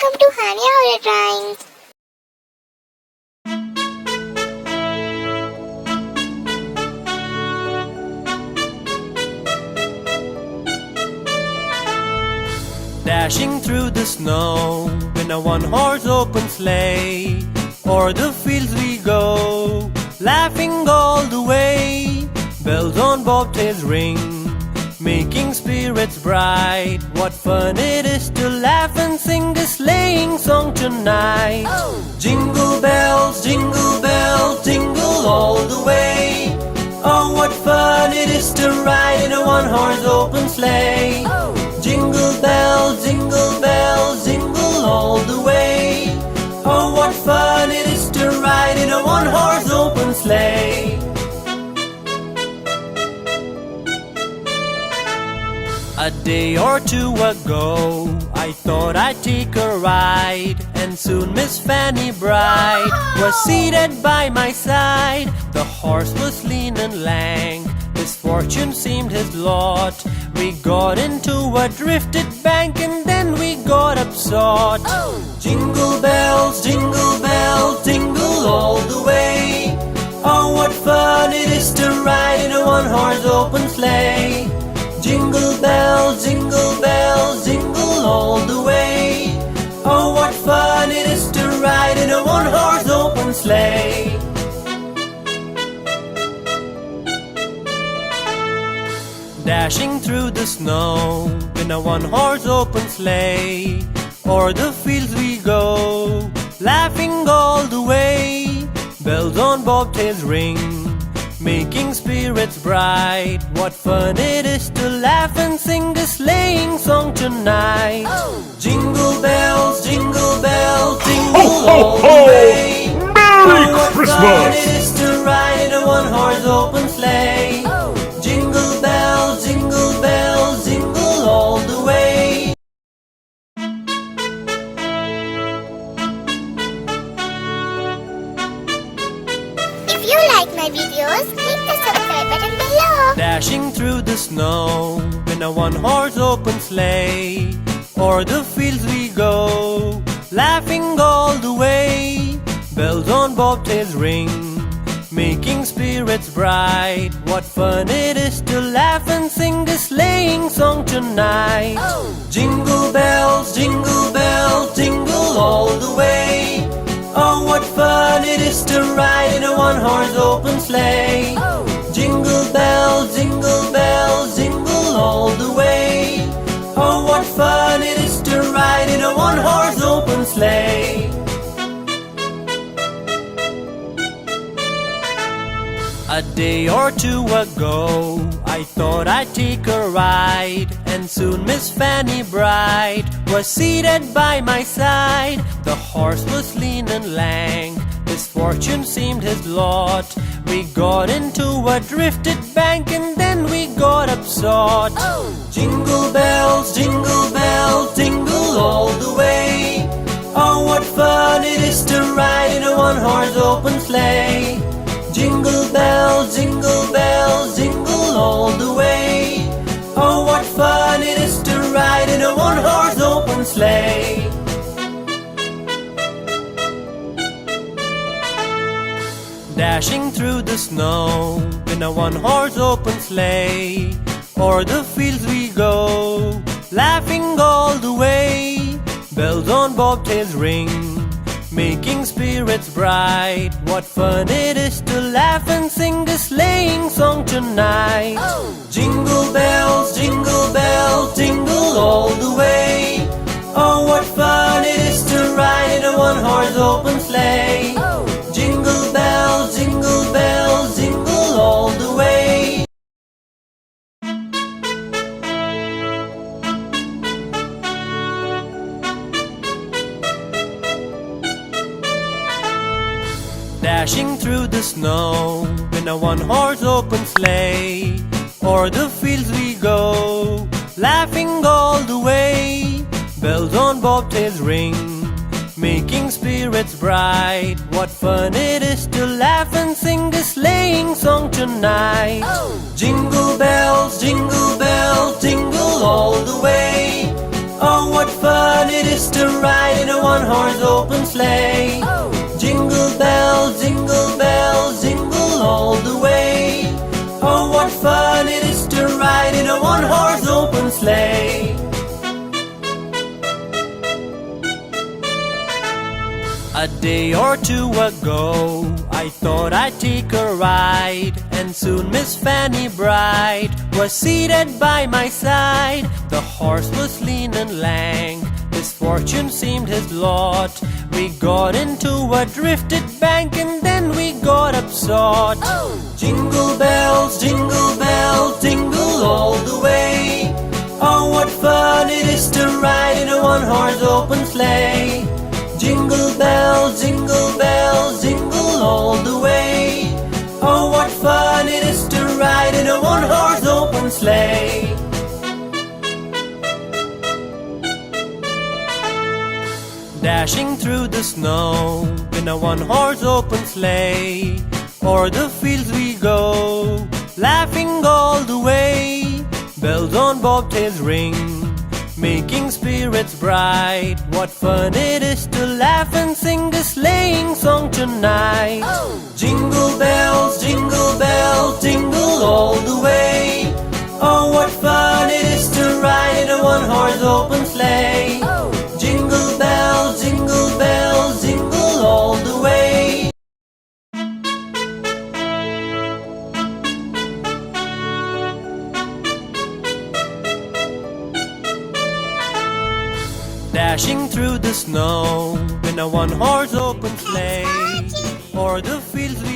welcome to Hania Hoya Drawings. Dashing through the snow in a one-horse open sleigh, o'er the fields we go, laughing all the way. Bells on bobtails ring, making spirits bright. What fun it is to laugh and sing a sleighing song tonight. Jingle bells, jingle all the way. Oh, what fun it is to ride in a one-horse open sleigh. Jingle bells, jingle all the way. Oh, what fun it is to ride in a one-horse open sleigh. A day or two ago, I thought I'd take a ride, and soon Miss Fanny Bright was seated by my side. The horse was lean and lank, misfortune seemed his lot. We got into a drifted bank, and then we got upsot. Jingle bells, jingle all the way. Oh, what fun it is to ride in a one-horse open sleigh. Jingle bells, jingle all the way. Oh, what fun it is to ride in a one-horse open sleigh. Dashing through the snow in a one-horse open sleigh, o'er the fields we go, laughing all the way. Bells on bobtails ring, making spirits bright. What fun it is to laugh and sing a sleighing song tonight. Jingle bells, jingle all the way. Merry What Christmas! fun it is to ride in a one-horse open sleigh. Jingle bells, jingle all the way. If you like my videos, click the subscribe button below. Dashing through the snow in a one-horse open sleigh, o'er the fields we go, laughing all the way. Bells on bobtails ring, making spirits bright. What fun it is to laugh and sing a sleighing song tonight. Jingle bells, jingle all the way. Oh, what fun it is to ride in a one-horse open sleigh. Jingle bells, jingle all the way. Oh, what fun it is to ride in a one-horse open sleigh. A day or two ago, I thought I'd take a ride, and soon Miss Fanny Bright was seated by my side. The horse was lean and lank, misfortune seemed his lot. We got into a drifted bank, and then we got upsot. Jingle bells, jingle all the way. Oh, what fun it is to ride in a one-horse open sleigh. Jingle bells, jingle all the way. Oh, what fun it is to ride in a one-horse open sleigh. Dashing through the snow in a one-horse open sleigh, o'er the fields we go, laughing all the way. Bells on bobtails ring, making spirits bright. What fun it is to laugh and sing a sleighing song tonight. Jingle bells, jingle all the way. Oh, what fun it is to ride in a one-horse open sleigh. Jingle bells, jingle all the way. Dashing through the snow in a one-horse open sleigh, o'er the fields we go, laughing all the way. Bells on bobtails ring, making spirits bright. What fun it is to laugh and sing a sleighing song tonight. Jingle bells, jingle all the way. Oh, what fun it is to ride in a one-horse open sleigh. Jingle bells, jingle all the way. Oh, what fun it is to ride in a one-horse open sleigh. A day or two ago, I thought I'd take a ride, and soon Miss Fanny Bright was seated by my side. The horse was lean and lank, misfortune seemed his lot. We got into a drifted bank, and then we got upsot. Jingle bells, jingle all the way. Oh, what fun it is to ride in a one-horse open sleigh. Jingle bells, jingle all the way. Oh, what fun it is to ride in a one-horse open sleigh. Dashing through the snow in a one-horse open sleigh. O'er the fields we go, laughing all the way. Bells on bobtails ring, making spirits bright. What fun it is to laugh and sing a sleighing song tonight. Jingle bells, jingle all the way. Oh, what fun it is to ride in a one-horse open sleigh. Jingle bells, jingle all the way. Dashing through the snow in a one-horse open sleigh. O'er the fields we